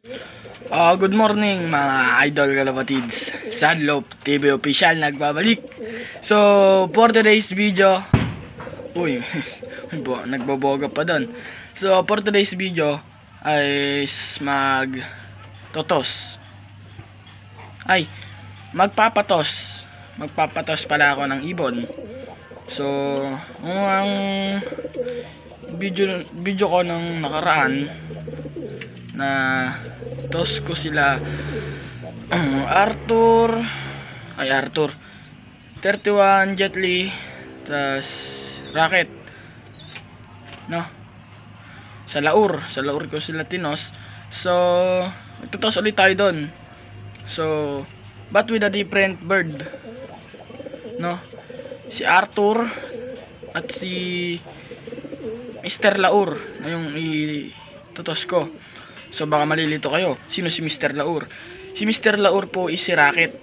Good morning mga idol kalapatids. Sunlope TV official nagbabalik. So for today's video, uy, nagboboga pa doon. So for today's video ay magpapatos pala ako ng ibon. So ang video ko nung nakaraan na tos ko sila Arthur 31 Jet Li tas Rocket no, sa laur ko sila tinos. So itutos ulit tayo doon, so but with a different bird no, si Arthur at si Mr. Laur na yung itutos ko. So baka malilito kayo, sino si Mr. Laur? Si Mr. Laur po is si Rocket.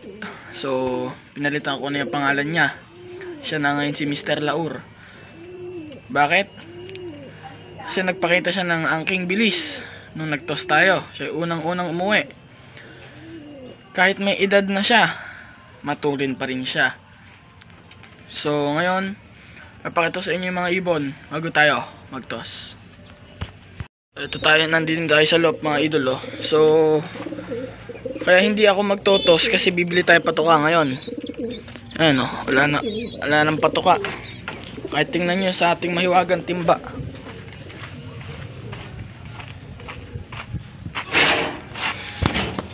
So pinalitan ko na yung pangalan niya. Siya na ngayon si Mr. Laur. Bakit? Kasi nagpakita siya ng angking bilis nung nagtos tayo. Siya unang-unang umuwi. Kahit may edad na siya, matulin pa rin siya. So ngayon, papakita sa inyo yung mga ibon bago tayo magtos. Ito tayo, nandito tayo sa loob mga idolo. So kaya hindi ako magtotos kasi bibili tayo patuka ngayon. Ayan o, wala nang patuka. Kahit tingnan nyo sa ating mahiwagang timba.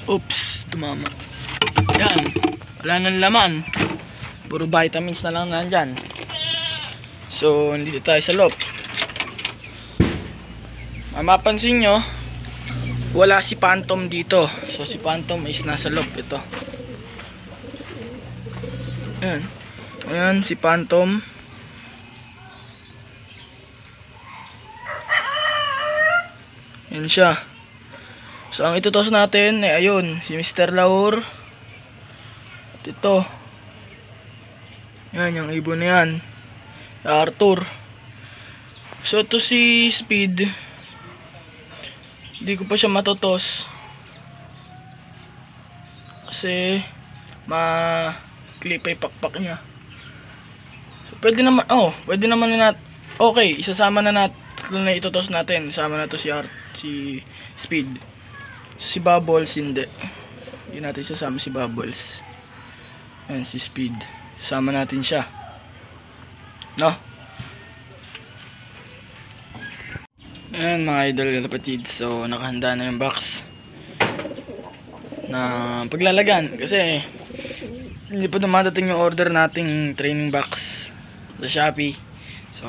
Oops, tumama. Yan, wala nang laman. Puro vitamins na lang nandyan. So nandito tayo sa loob. Mapapansin nyo, wala si Phantom dito. So si Phantom is nasa loob. Ito. Ayan. Ayan si Phantom. Ayan siya. So ang itutos natin ay ayun, si Mr. Laur. At ito. Ayan yung ibon na yan, Arthur. So ito si Speed, hindi ko pa siya matotos kasi ma-clip ay pakpak niya. So pwede naman, pwede naman na okay, isasama na natin na itotos natin. Isama na to si Speed. Si Bubbles hindi natin isasama si Bubbles. Ayan si Speed, isama natin siya no. Ayan mga idol kalapatids, so nakahanda na yung box na paglalagan kasi hindi pa dumadating yung order nating training box sa Shopee. So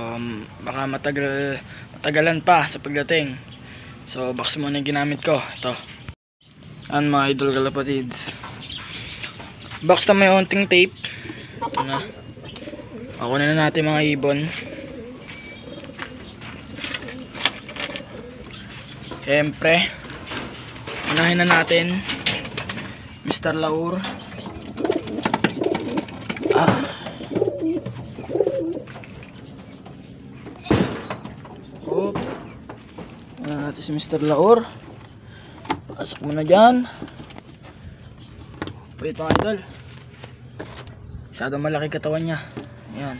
baka matagalan pa sa pagdating. So box muna yung ginamit ko. Ito. Ayan mga idol kalapatids, box na may onting tape. Ito na. Ako na natin mga ibon. Siyempre, unahin na natin Mr. Laur. Unahin natin si Mr. Laur. Pasok mo na dyan. Wait mga idol, masyadong malaki katawan niya. Ayan.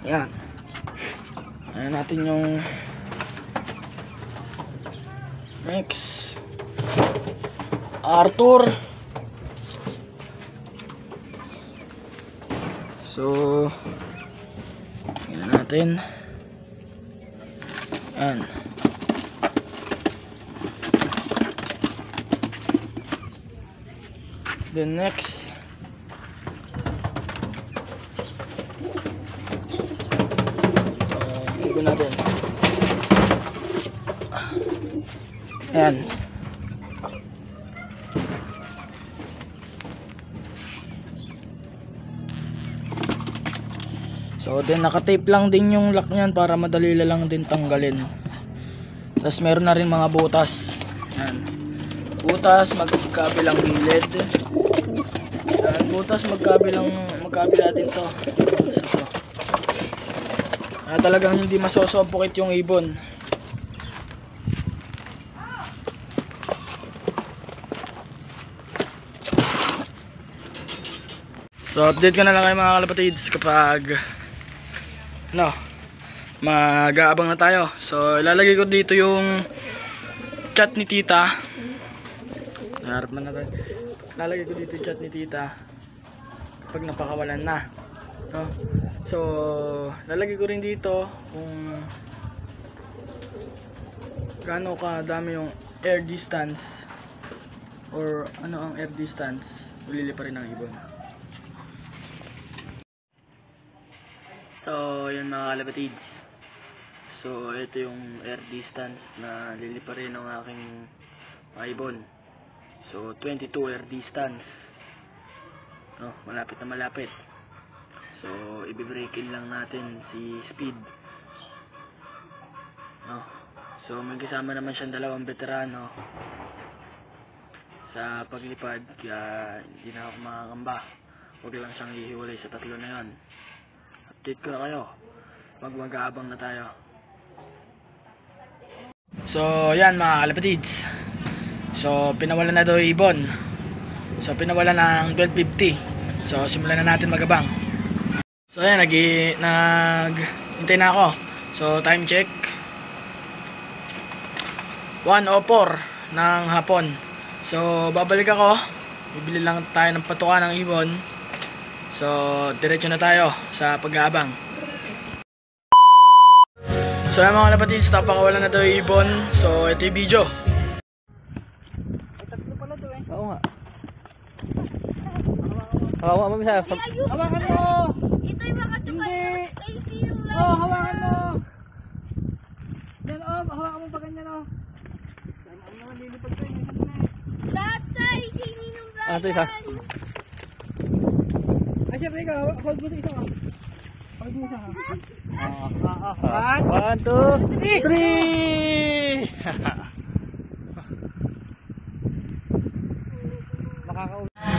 Ayan. Ayan natin yung next Arthur. So tingnan natin. Ayan. The next ibon natin. Ayan. So then naka-tape lang din yung lock niyan para madali lang din tanggalin. Tapos meron na rin mga butas. Ayan. Butas magkabilang gilid. Ayan, butas magkabila din to. Talagang hindi masosopokit yung ibon. So update ko na lang kayo mga kalapatids kapag mag-aabang na tayo. So ilalagay ko dito yung chat ni tita. Harap na natin. Ilalagay ko dito yung chat ni tita kapag napakawalan na, no? So lalagay ko rin dito kung gaano ka dami yung air distance or ano ang air distance ulili pa rin ng ibon. So yun mga kalapatids, so ito yung air distance na liliparin ng aking mga ibon. So 22 air distance, no, malapit na malapit. So i-break in lang natin si speed, no. So may kasama naman siyang dalawang veterano sa paglipad, kaya hindi na ako makakamba. Huwag lang siyang ihiwalay sa tatlo na yun. Update ko na kayo mag-aabang na tayo. So yan mga kalapatids, so pinawalan na daw ibon. So pinawalan ng 12:50. So simulan na natin magabang. So yan, naghintay na ako. So time check 1:04 ng hapon. So babalik ako, bibili lang tayo ng patuka ng ibon. So diretso na tayo sa pag-aabang. So yan mga kalapatids, napakawalan na daw yung ibon. So ito yung video. Ay, tatlo pala to eh. Oo nga. Hawakan mo bisa. Hawakan mo! Ito yung mga tukay. Hindi. Ay, yung Oh, hawakan mo! Yan oh, hawakan mo pa ganyan oh. Yan, ano naman, lilipad ko yun. Tatay, kininong Ah, ito isa. Ay, syempre ikaw, hold mo sa isa oh. Hold mo isa ha. One, two, three.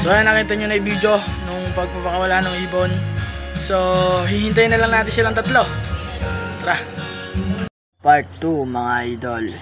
So ayan, nakita nyo na yung video nung pagpapakawala ng ibon. So hihintayin na lang natin silang tatlo. Tara. Part 2 mga idol.